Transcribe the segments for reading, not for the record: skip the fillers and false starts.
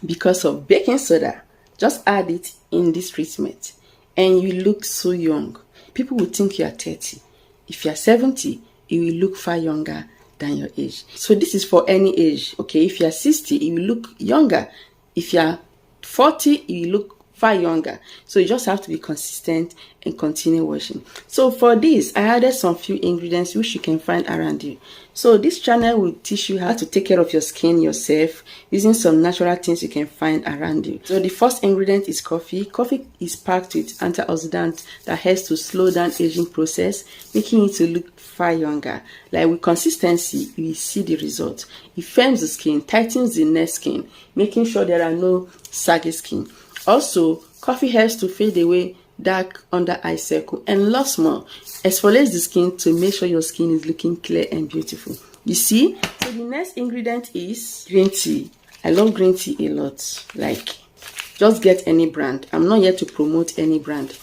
because of baking soda. Just add it in this treatment and you look so young. People will think you are 30. If you are 70, you will look far younger than your age. So this is for any age. Okay, if you are 60, you will look younger. If you are 40, you will look far younger. So you just have to be consistent and continue washing. So for this, I added some few ingredients which you can find around you. So this channel will teach you how to take care of your skin yourself using some natural things you can find around you. So the first ingredient is coffee. Coffee is packed with antioxidants that helps to slow down aging process, making it to look far younger. Like with consistency, you will see the result. It firms the skin, tightens the neck skin, making sure there are no saggy skin. Also, coffee helps to fade away dark under eye circle, and lots more. Exfoliates the skin to make sure your skin is looking clear and beautiful. You see? So the next ingredient is green tea. I love green tea a lot. Like, just get any brand. I'm not here to promote any brand.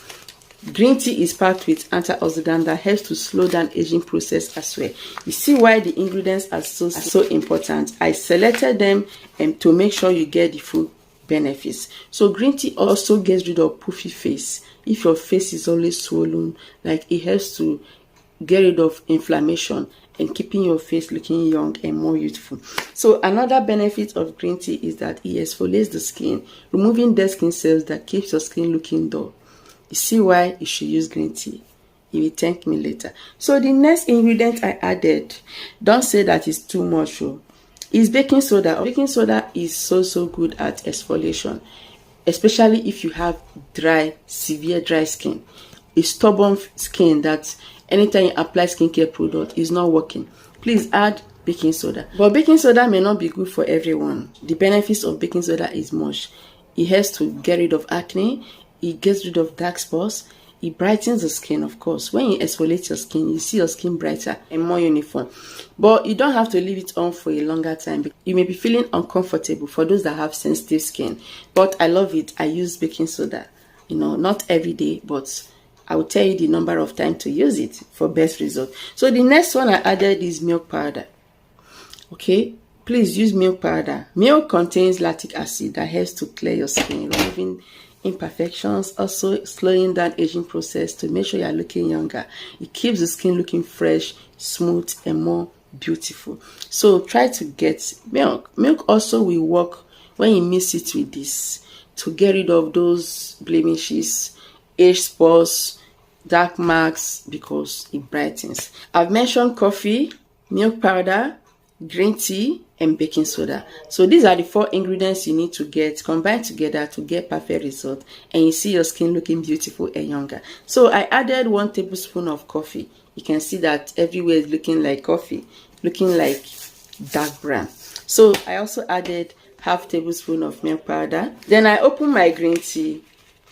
Green tea is packed with antioxidant that helps to slow down aging process as well. You see why the ingredients are so important. I selected them to make sure you get the full benefits. So green tea also gets rid of puffy face. If your face is always swollen, like, it helps to get rid of inflammation and keeping your face looking young and more youthful. So another benefit of green tea is that it exfoliates the skin, removing dead skin cells that keeps your skin looking dull. You see why you should use green tea. You will thank me later. So the next ingredient I added, don't say that it's too much, is baking soda. Baking soda is so good at exfoliation, especially if you have severe dry skin, a stubborn skin that anytime you apply skincare product is not working. Please add baking soda. But baking soda may not be good for everyone. The benefits of baking soda is much. It helps to get rid of acne, it gets rid of dark spots, it brightens the skin, of course. When you exfoliate your skin, you see your skin brighter and more uniform. But you don't have to leave it on for a longer time. You may be feeling uncomfortable for those that have sensitive skin. But I love it. I use baking soda. Not every day, but I will tell you the number of times to use it for best result. So the next one I added is milk powder. Okay, please use milk powder. Milk contains lactic acid that helps to clear your skin, removing imperfections, also slowing down aging process to make sure you are looking younger. It keeps the skin looking fresh, smooth, and more beautiful. So try to get milk. Milk also will work when you mix it with this to get rid of those blemishes, age spots, dark marks, because it brightens. I've mentioned coffee, milk powder, green tea, and baking soda. So these are the 4 ingredients you need to get combined together to get perfect result, and you see your skin looking beautiful and younger. So I added 1 tablespoon of coffee. You can see that everywhere is looking like coffee, looking like dark brown. So I also added half tablespoon of milk powder. Then I opened my green tea,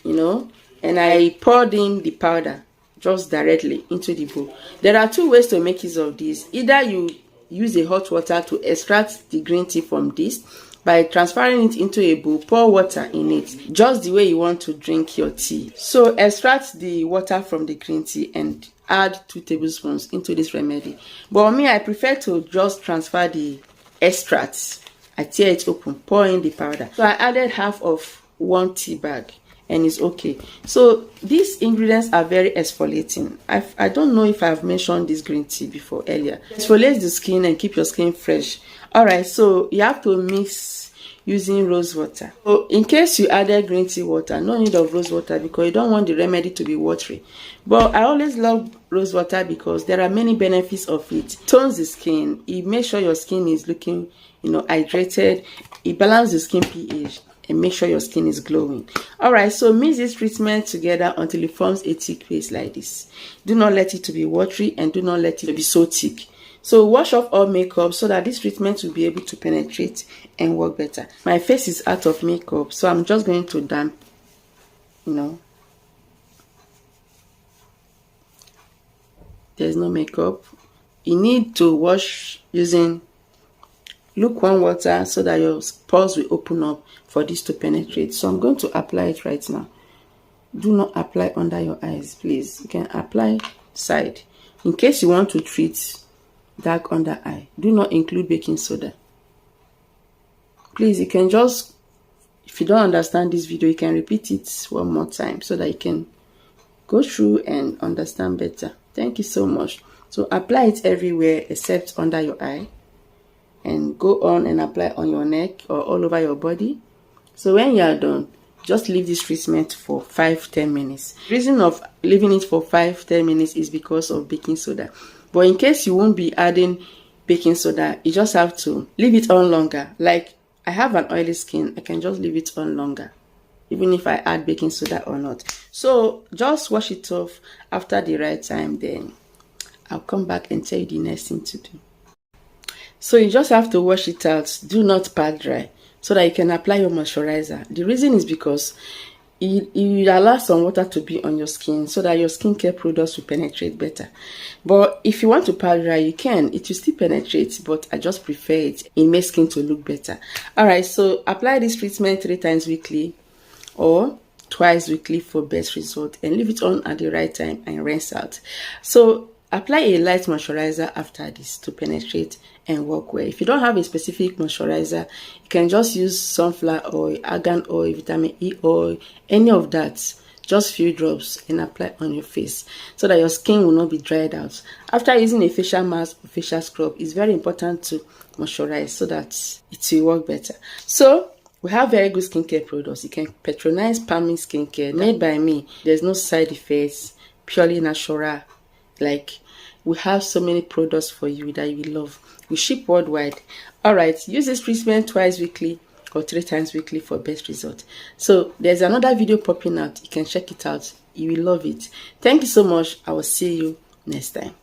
and I poured in the powder just directly into the bowl. There are 2 ways to make use of this. Either you use a hot water to extract the green tea from this by transferring it into a bowl, pour water in it, just the way you want to drink your tea. So extract the water from the green tea and add 2 tablespoons into this remedy. But me, I prefer to just transfer the extracts. I tear it open, pour in the powder. So I added half of 1 tea bag, and it's okay. So these ingredients are very exfoliating. I don't know if I've mentioned this green tea before earlier. Exfoliates the skin and keep your skin fresh. Alright, so you have to mix using rose water. So in case you added green tea water, no need of rose water because you don't want the remedy to be watery. But I always love rose water because there are many benefits of it. It tones the skin. It makes sure your skin is looking, hydrated. It balances the skin pH and make sure your skin is glowing. Alright, so mix this treatment together until it forms a thick paste like this. Do not let it to be watery and do not let it to be so thick. So wash off all makeup so that this treatment will be able to penetrate and work better. My face is out of makeup, so I'm just going to damp, There's no makeup. You need to wash using lukewarm water so that your pores will open up for this to penetrate. So I'm going to apply it right now. Do not apply under your eyes, please. You can apply side. In case you want to treat dark under eye, do not include baking soda. Please, you can just If you don't understand this video, you can repeat it one more time so that you can go through and understand better. Thank you so much. So apply it everywhere except under your eye, and go on and apply on your neck or all over your body. So when you are done, just leave this treatment for 5-10 minutes. The reason of leaving it for 5-10 minutes is because of baking soda. But in case you won't be adding baking soda, you just have to leave it on longer. Like I have an oily skin, I can just leave it on longer, even if I add baking soda or not. So just wash it off after the right time, then I'll come back and tell you the next thing to do. So you just have to wash it out. Do not pat dry so that you can apply your moisturizer. The reason is because you allow some water to be on your skin so that your skincare products will penetrate better. But if you want to pat dry, you can. It will still penetrate, but I just prefer it. It makes skin to look better. Alright, so apply this treatment 3 times weekly or twice weekly for best result, and leave it on at the right time and rinse out. So apply a light moisturizer after this to penetrate and work well. If you don't have a specific moisturizer, you can just use sunflower oil, argan oil, vitamin E oil, any of that. Just few drops and apply on your face so that your skin will not be dried out. After using a facial mask or facial scrub, it's very important to moisturize so that it will work better. So we have very good skincare products. You can patronize Palmy Skincare, made by me. There's no side effects, purely natural. Like, we have so many products for you that you will love. We ship worldwide. Alright, use this treatment twice weekly or 3 times weekly for best result. So there's another video popping out. You can check it out. You will love it. Thank you so much. I will see you next time.